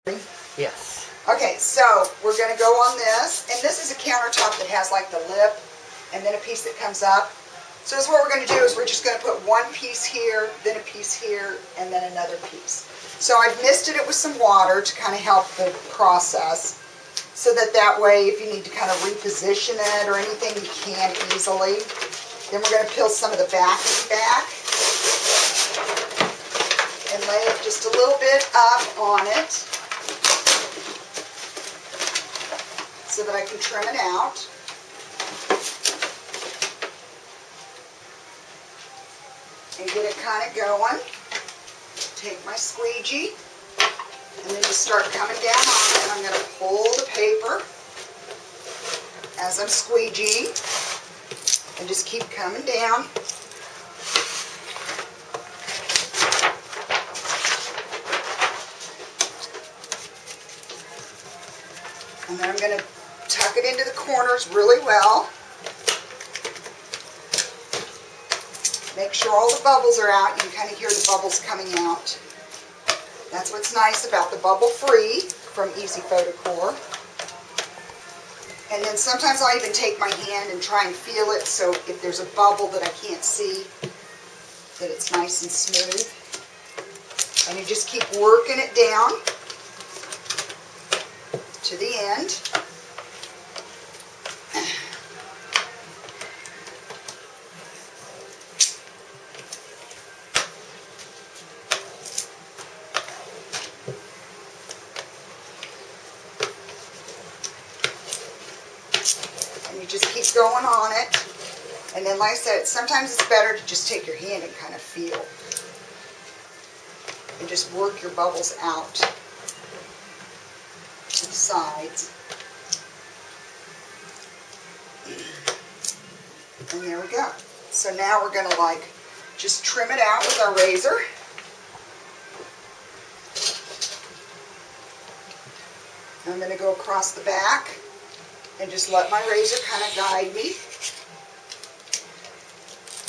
Yes. Okay, so we're going to go on this, and this is a countertop that has like the lip and then a piece that comes up. So what we're going to do is we're just going to put one piece here, then a piece here, and then another piece. So I've misted it with some water to kind of help the process, so that way if you need to kind of reposition it or anything, you can easily. Then we're going to peel some of the backing back and lay it just a little bit up on it, so that I can trim it out. And get it kind of going. Take my squeegee and then just start coming down on it. And I'm going to pull the paper as I'm squeegeeing and just keep coming down. And then I'm going to tuck it into the corners really well. Make sure all the bubbles are out. You can kind of hear the bubbles coming out. That's what's nice about the bubble free from EzFaux Decor. And then sometimes I'll even take my hand and try and feel it, so if there's a bubble that I can't see, that it's nice and smooth. And you just keep working it down to the end. And you just keep going on it. And then like I said, sometimes it's better to just take your hand and kind of feel. And just work your bubbles out to the sides. And there we go. So now we're going to just trim it out with our razor. And I'm going to go across the back and just let my razor kind of guide me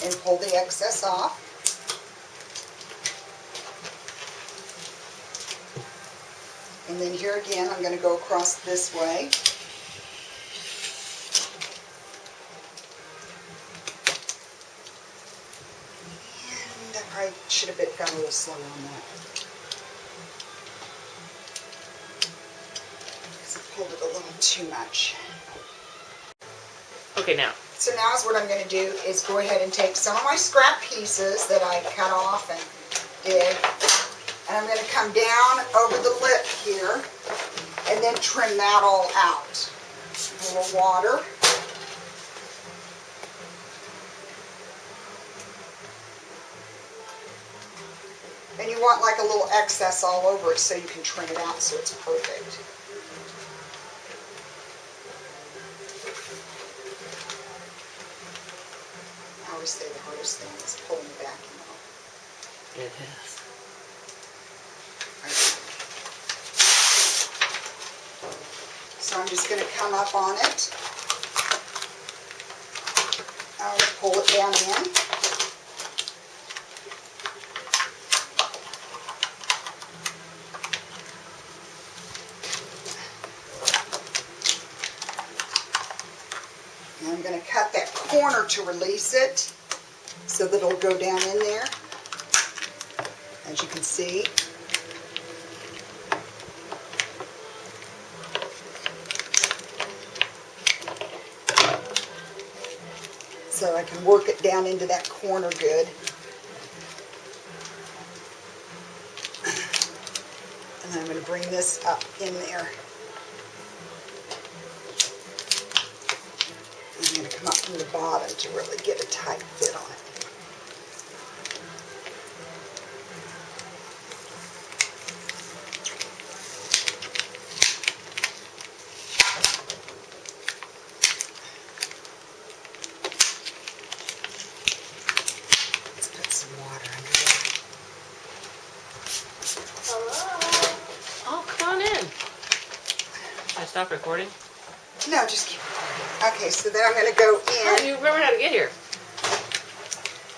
and pull the excess off. And then here again, I'm going to go across this way. And I probably should have gone a little slower on that, because I pulled it a little too much. Okay, now. So now is what I'm going to do is go ahead and take some of my scrap pieces that I cut off and did, and I'm going to come down over the lip here and then trim that all out. A little water. And you want like a little excess all over it so you can trim it out so it's perfect. I always say the hardest thing is pulling the backing off. It is. So I'm just going to come up on it. I'll pull it down in. And I'm going to cut that corner to release it so that it'll go down in there, as you can see. So I can work it down into that corner good. And then I'm going to bring this up in there. And I'm going to come up from the bottom to really get a tight fit on it. Stop recording? No, just keep recording. Okay, so then I'm going to go in. Oh, you remember how to get here.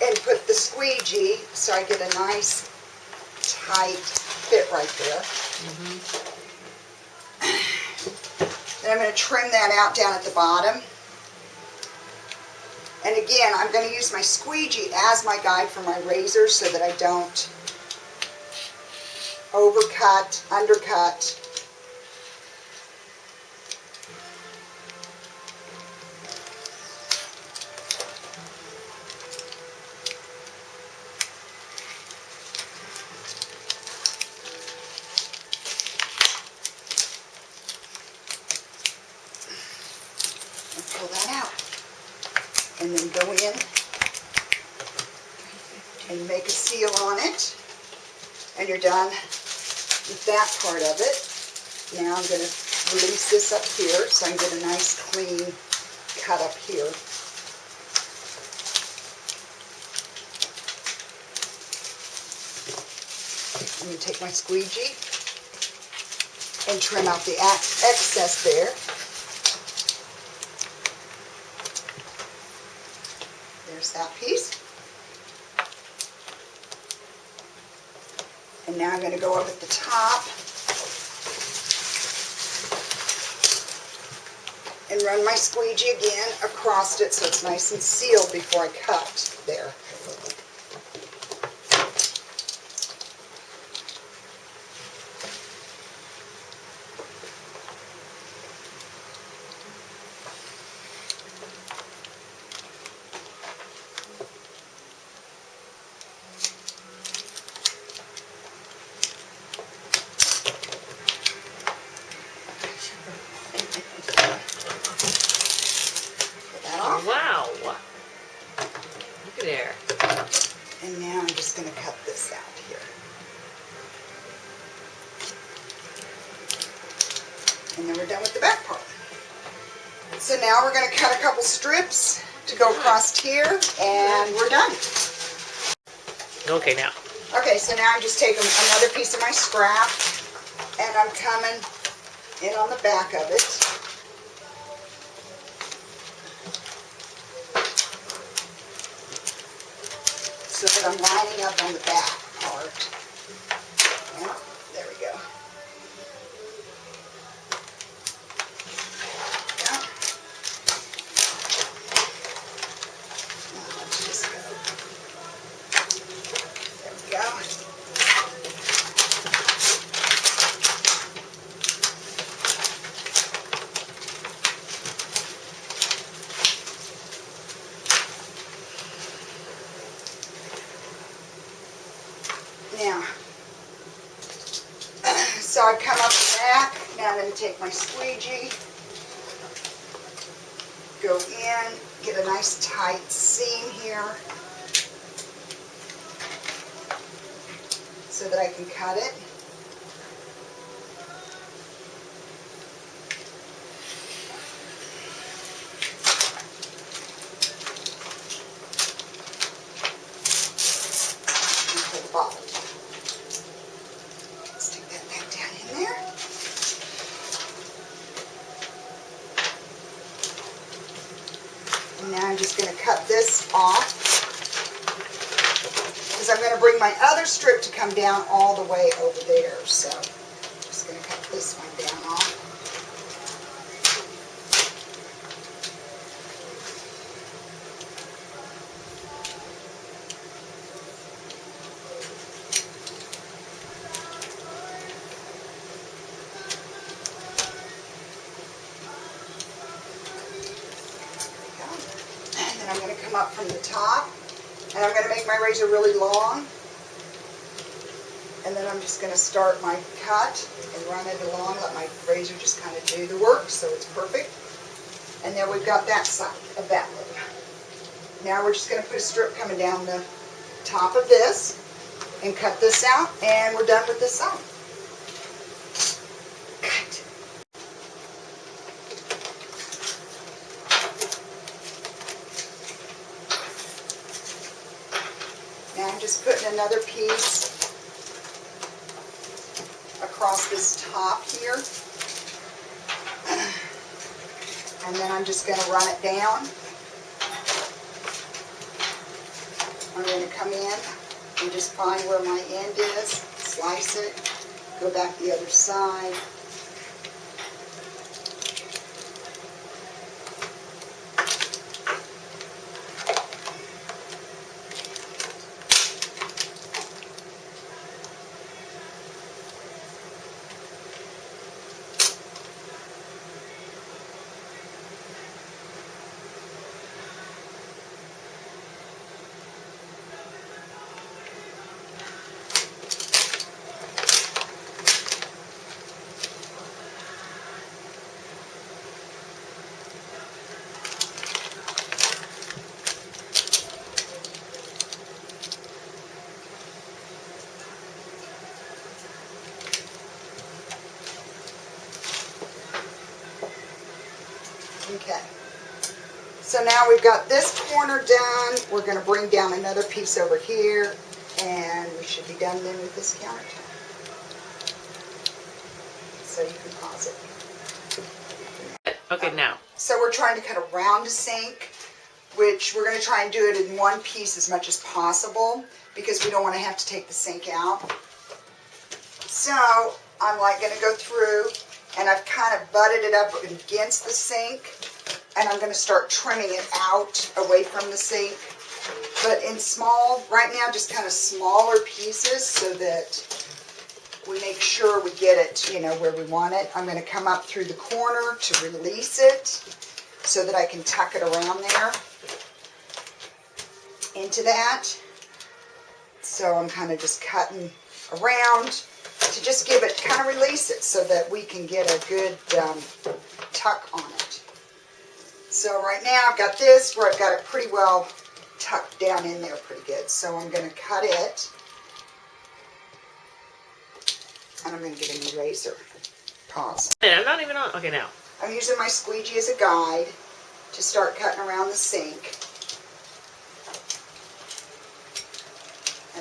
And put the squeegee so I get a nice tight fit right there. And I'm going to trim that out down at the bottom. And again, I'm going to use my squeegee as my guide for my razor so that I don't overcut, undercut. And pull that out. And then go in and make a seal on it. And you're done with that part of it. Now I'm going to release this up here so I can get a nice clean cut up here. I'm going to take my squeegee and trim out the excess there. There's that piece. And now I'm going to go up at the top and run my squeegee again across it so it's nice and sealed before I cut there. Wow. Look at there. And now I'm just going to cut this out here. And then we're done with the back part. So now we're going to cut a couple strips to go across here, and we're done. Okay, now. Okay, so now I'm just taking another piece of my scrap, and I'm coming in on the back of it. So that I'm lining up on the back part. Yeah, there we go. Yeah. Now let's just go. There we go. Now, so I've come up the back. Now I'm going to take my squeegee, go in, get a nice tight seam here so that I can cut it. And pull the bottom. Stick that back down in there. And now I'm just going to cut this off because I'm going to bring my other strip to come down all the way over there. So I'm just going to cut this one down off. And then I'm going to come up from the top, and I'm going to make my razor really long. And then I'm just going to start my cut and run it along, let my razor just kind of do the work so it's perfect. And there we've got that side of that look. Now we're just going to put a strip coming down the top of this and cut this out, and we're done with this side. Cut. Now I'm just putting another piece across this top here. And then I'm just going to run it down. I'm going to come in and just find where my end is, slice it, go back the other side. Okay. So now we've got this corner done. We're going to bring down another piece over here, and we should be done then with this countertop. So you can pause it. Okay, now. So we're trying to cut around a sink, which we're going to try and do it in one piece as much as possible because we don't want to have to take the sink out. So I'm like going to go through, and I've kind of butted it up against the sink, and I'm going to start trimming it out away from the sink. But in small, right now, just kind of smaller pieces so that we make sure we get it, you know, where we want it. I'm going to come up through the corner to release it so that I can tuck it around there into that. So I'm kind of just cutting around to just give it, kind of release it so that we can get a good tuck on it. So right now I've got this where I've got it pretty well tucked down in there pretty good. So I'm going to cut it, and I'm going to get an eraser. Pause. I'm not even on. Okay, now. I'm using my squeegee as a guide to start cutting around the sink,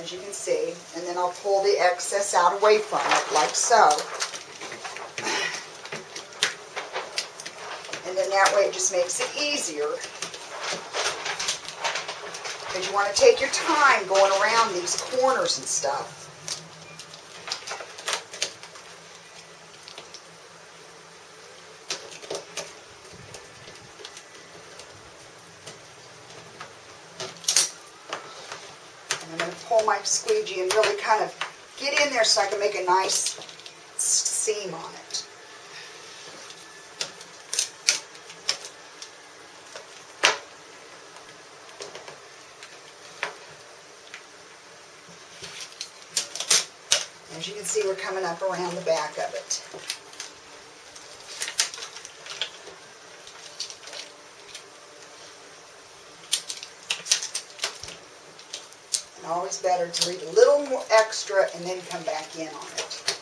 as you can see, and then I'll pull the excess out away from it, like so. And then that way it just makes it easier, because you want to take your time going around these corners and stuff. And I'm going to pull my squeegee and really kind of get in there so I can make a nice seam on it. As you can see, we're coming up around the back of it. And always better to leave a little more extra and then come back in on it.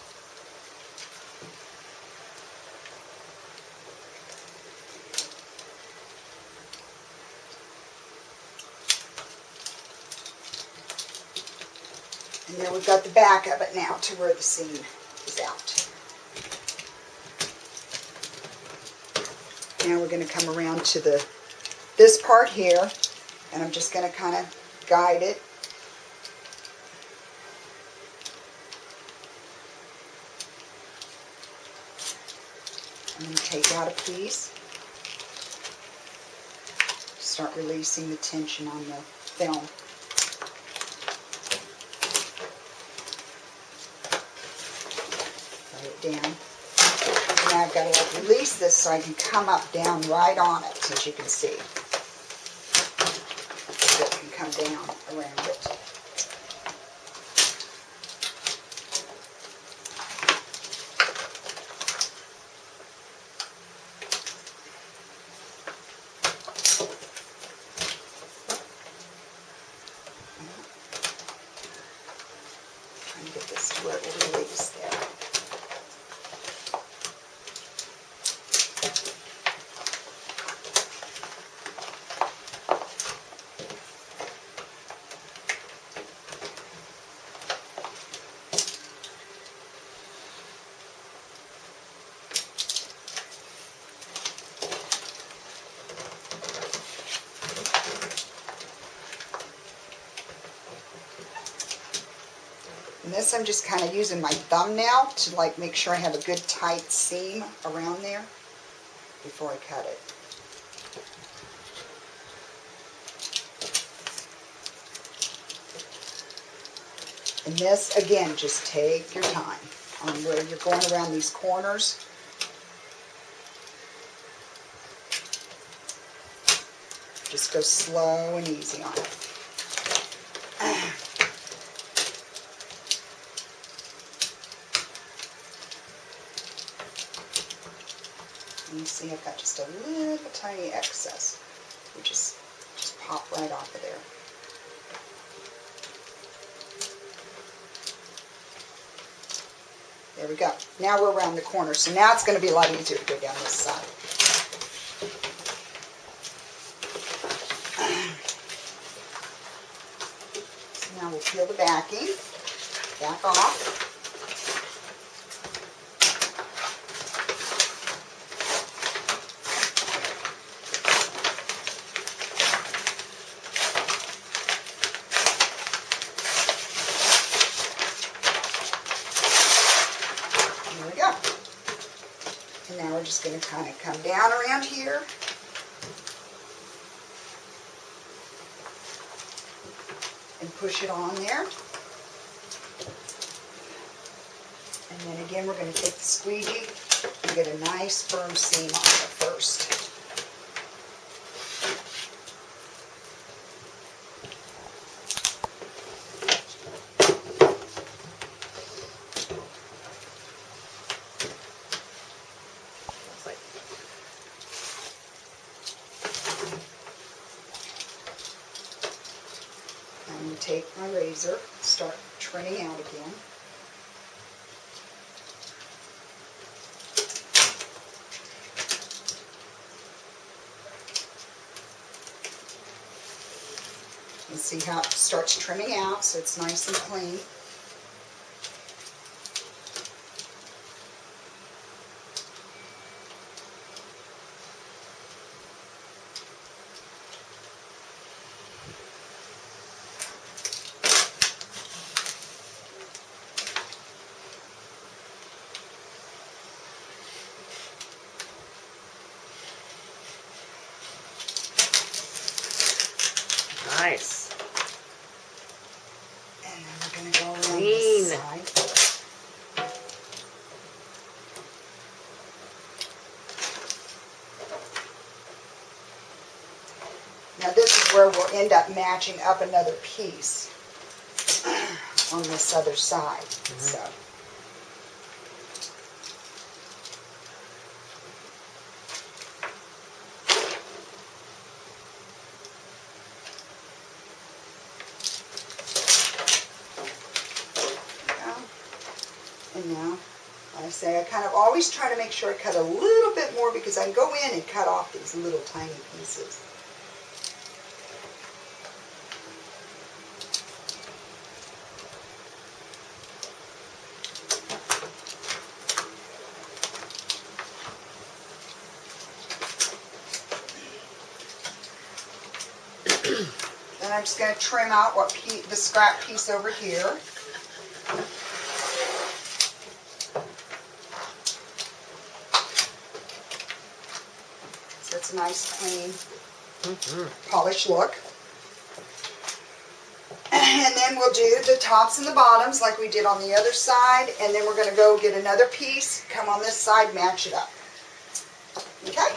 And then we've got the back of it now to where the seam is out. Now we're going to come around to this part here, and I'm just going to kind of guide it. I'm going to take out a piece. Start releasing the tension on the film. Down. Now I've got to release this so I can come up down right on it, as you can see. So it can come down around it. Trying to get this to where it will release there. And this I'm just kind of using my thumbnail to like make sure I have a good tight seam around there before I cut it. And this, again, just take your time on where you're going around these corners. Just go slow and easy on it. And you see I've got just a little tiny excess. We just pop right off of there. There we go. Now we're around the corner. So now it's going to be a lot easier to go down this side. Now we'll peel the backing, back off. There we go. And now we're just going to kind of come down around here. And push it on there. And then again, we're going to take the squeegee and get a nice firm seam on it first. I'm going to take my razor, start trimming out again. And see how it starts trimming out so it's nice and clean. Nice. And then we're going to go around Clean. this side. Now this is where we'll end up matching up another piece on this other side. So. And now, like I say, I kind of always try to make sure I cut a little bit more because I can go in and cut off these little tiny pieces. Then I'm just going to trim out the scrap piece over here. So it's a nice, clean, polished look. And then we'll do the tops and the bottoms like we did on the other side. And then we're going to go get another piece, come on this side, match it up. Okay?